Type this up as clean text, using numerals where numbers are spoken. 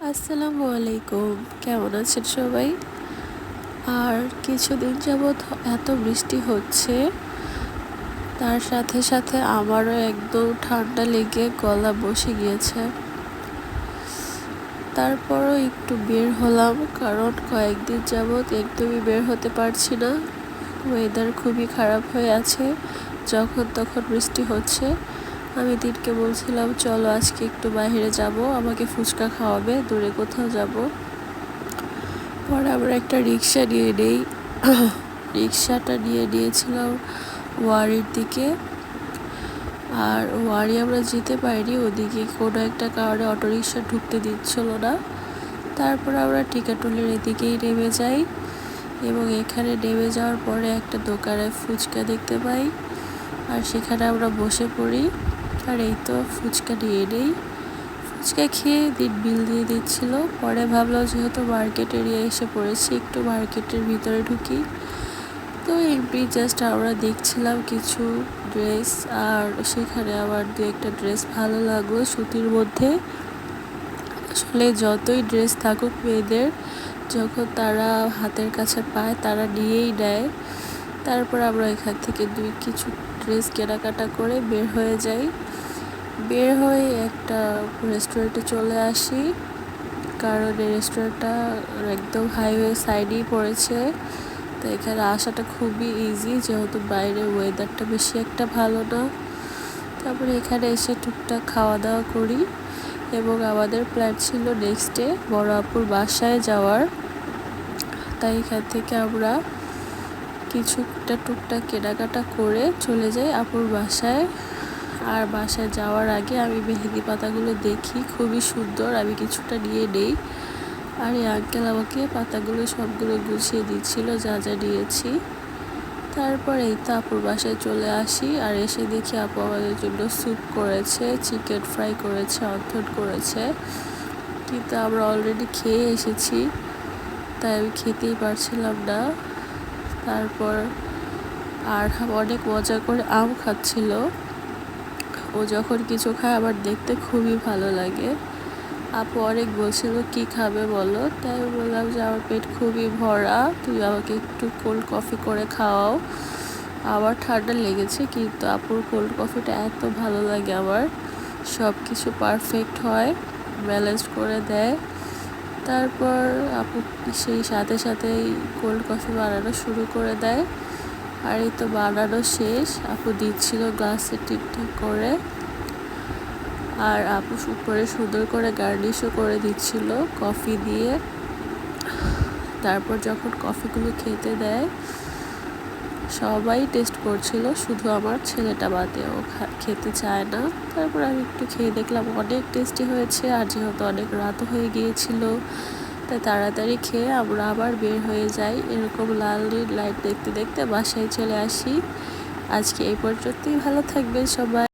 আসসালামু আলাইকুম। কেমন আছেন সবাই? আর কিছুদিন যাবৎ এত বৃষ্টি হচ্ছে, তার সাথে সাথে আমারও একদম ঠান্ডা লেগে গলা বসে গিয়েছে। তারপরও একটু বের হলাম, কারণ কয়েকদিন যাবৎ একদমই বের হতে পারছি না। ওয়েদার খুবই খারাপ হয়ে আছে, যখন তখন বৃষ্টি হচ্ছে। আমি দিনকে বলছিলাম চলো আজকে একটু বাইরে যাব, আমাকে ফুচকা খাওয়াবে, দূরে কোথাও যাব। পরে আমরা একটা রিক্সা নিয়ে নেই। রিক্সাটা নিয়ে নিয়েছিলাম ওয়ারির দিকে। আর ওয়ারি আমরা যেতে পারিনি, ওদিকে কোনো একটা কারণে অটোরিক্সা ঢুকতে দিচ্ছিল না। তারপর আমরা টিকাটুলির এদিকেই নেমে যাই, এবং এখানে নেমে যাওয়ার পরে একটা দোকানে ফুচকা দেখতে পাই, আর সেখানে আমরা বসে পড়ি। আর এই তো ফুচকা নিয়ে নেই। ফুচকা খেয়ে দিন বিল দিয়ে দিচ্ছিল। পরে ভাবলাম যেহেতু মার্কেট এরিয়া এসে পড়েছি, একটু মার্কেটের ভিতরে ঢুকি। তো এমনি জাস্ট আমরা দেখছিলাম কিছু ড্রেস, আর সেখানে আমার দু একটা ড্রেস ভালো লাগলো সুতির মধ্যে। আসলে যতই ড্রেস থাকুক মেয়েদের, যখন তারা হাতের কাছে পায় তারা নিয়েই নেয়। তারপর আমরা এখান থেকে কিছু ড্রেস কেনাকাটা করে বের হয়ে যাই। বের হয়ে একটা রেস্টুরেন্টে চলে আসি, কারণ এই রেস্টুরেন্টটা একদম হাইওয়ে সাইডেই পড়েছে। তো এখানে আসাটা খুবই ইজি, যেহেতু বাইরে ওয়েদারটা বেশি একটা ভালো না। তারপরে এখানে এসে টুকটাক খাওয়া দাওয়া করি, এবং আমাদের প্ল্যান ছিল নেক্সট ডে বড় আপুর বাসায় যাওয়ার। তাই এখান থেকে আমরা কিছুটা টুকটাক কেনাকাটা করে চলে যাই আপুর বাসায়। আর বাসায় যাওয়ার আগে আমি মেহেদি পাতাগুলো দেখি, খুবই সুন্দর, আমি কিছুটা নিয়ে নেই। আর এই আঙ্কেল আমাকে পাতাগুলো সবগুলো গুছিয়ে দিচ্ছিল যা যা নিয়েছি। তারপর এই তো আপুর বাসায় চলে আসি, আর এসে দেখি আপু আমাদের জন্য স্যুপ করেছে, চিকেন ফ্রাই করেছে, অর্থন করেছে। কিন্তু আমরা অলরেডি খেয়ে এসেছি, তাই আমি খেতেই পারছিলাম না। তারপর আর অনেক মজা করে আম খাচ্ছিল। ও যখন কিছু খায় আমার দেখতে খুবই ভালো লাগে। আপু অনেক বলছিল কি খাবে বলো, তাই আমি বললাম যে আমার পেট খুবই ভরা, তুমি আমাকে একটু কোল্ড কফি করে খাওয়াও। আবার ঠান্ডা লেগেছে, কিন্তু আপুর কোল্ড কফিটা এত ভালো লাগে আমার, সব কিছু পারফেক্ট হয়, ব্যালেন্স করে দেয়। তারপর আপু সেই সাথে সাথেই কোল্ড কফি বানানো শুরু করে দেয়। আর এই তো বানানো শেষ, আপু দিচ্ছিল গ্লাসে ঠিকঠাক করে। আর আপু উপরে সুন্দর করে গার্নিশও করে দিচ্ছিল কফি দিয়ে। তারপর যখন কফিগুলো খেতে দেয়, সবাই টেস্ট করছিল, শুধু আমার ছেলেটা বাদে, ও খেতে চায় না। তারপর আমি একটু খেয়ে দেখলাম অনেক টেস্টি হয়েছে, আর যেহেতু অনেক রাতও হয়ে গিয়েছিল, তাই তাড়াতাড়ি খেয়ে আমরা আবার বের হয়ে যাই। এরকম লাল লাইট দেখতে দেখতে বাসায় চলে আসি। আজকে এই পর্যন্তই, ভালো থাকবেন সবাই।